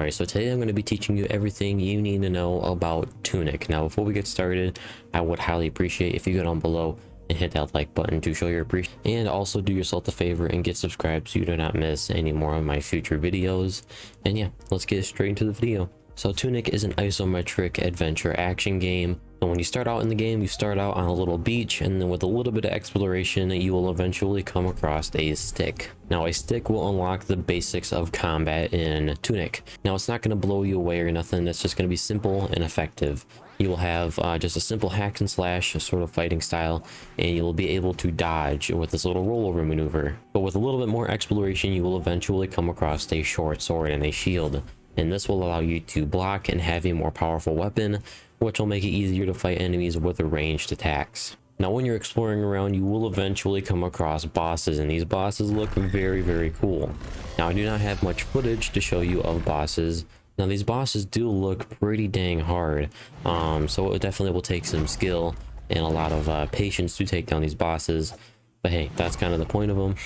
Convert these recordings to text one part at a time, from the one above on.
Alright, so today I'm going to be teaching you everything you need to know about Tunic. Now, before we get started, I would highly appreciate if you go down below and hit that like button to show your appreciation. And also do yourself a favor and get subscribed so you do not miss any more of my future videos. And yeah, let's get straight into the video. So Tunic is an isometric adventure action game. And when you start out in the game, you start out on a little beach, and then with a little bit of exploration, you will eventually come across a stick. Now, a stick will unlock the basics of combat in Tunic. Now, it's not going to blow you away or nothing. It's just going to be simple and effective. You will have just a simple hack and slash sort of fighting style, and you will be able to dodge with this little rollover maneuver. But with a little bit more exploration, you will eventually come across a short sword and a shield. And this will allow you to block and have a more powerful weapon, which will make it easier to fight enemies with ranged attacks. Now, when you're exploring around, you will eventually come across bosses, and these bosses look very, very cool. Now, I do not have much footage to show you of bosses. Now, these bosses do look pretty dang hard, so it definitely will take some skill and a lot of patience to take down these bosses. But hey, that's kind of the point of them.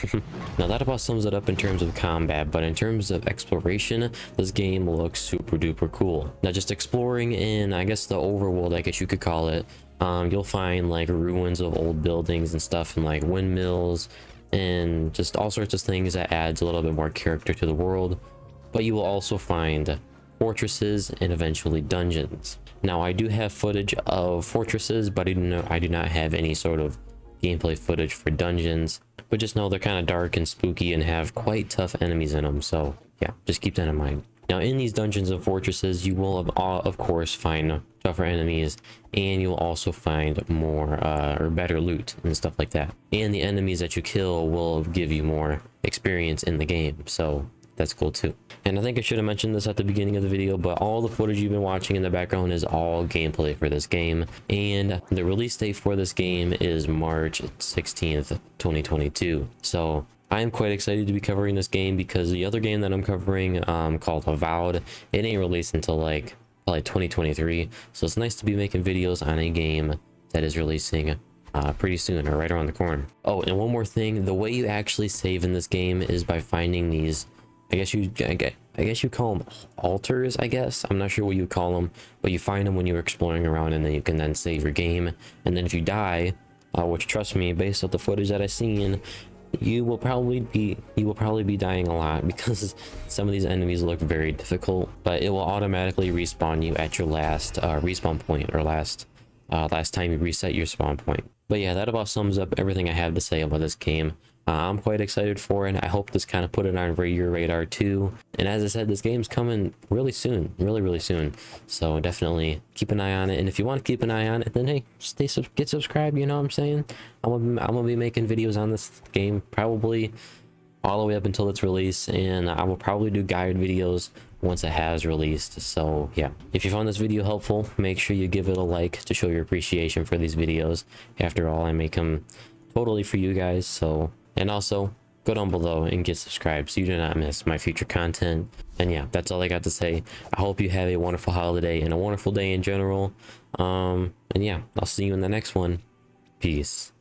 Now, that about sums it up in terms of combat, but in terms of exploration, this game looks super duper cool. Now, just exploring in, I guess, the overworld, I guess you could call it, you'll find like ruins of old buildings and stuff, and like windmills and just all sorts of things that adds a little bit more character to the world. But you will also find fortresses and eventually dungeons. Now, I do have footage of fortresses, but I do not have any sort of gameplay footage for dungeons, but just know they're kind of dark and spooky and have quite tough enemies in them. So yeah, just keep that in mind. Now, in these dungeons and fortresses, you will of course find tougher enemies, and you'll also find more or better loot and stuff like that. And the enemies that you kill will give you more experience in the game, so that's cool too. And I think I should have mentioned this at the beginning of the video, but all the footage you've been watching in the background is all gameplay for this game. And the release date for this game is March 16th, 2022. So I am quite excited to be covering this game, because the other game that I'm covering, called Avowed, it ain't released until like probably 2023. So it's nice to be making videos on a game that is releasing pretty soon, or right around the corner. Oh, and one more thing, the way you actually save in this game is by finding these, I guess you call them altars, I guess. I'm not sure what you call them, but you find them when you're exploring around, and then you can then save your game. And then if you die, which, trust me, based off the footage that I've seen, you will probably be dying a lot, because some of these enemies look very difficult. But it will automatically respawn you at your last respawn point, or last time you reset your spawn point. But yeah, that about sums up everything I have to say about this game. I'm quite excited for it. I hope this kind of put it on your radar too. And as I said, this game's coming really soon, really soon. So definitely keep an eye on it. And if you want to keep an eye on it, then hey, get subscribed. You know what I'm saying? I'm gonna be making videos on this game probably all the way up until its release, and I will probably do guide videos once it has released. So yeah, if you found this video helpful, make sure you give it a like to show your appreciation for these videos. After all, I make them totally for you guys. So, and also go down below and get subscribed so you do not miss my future content. And yeah, that's all I got to say. I hope you have a wonderful holiday and a wonderful day in general. And yeah, I'll see you in the next one. Peace.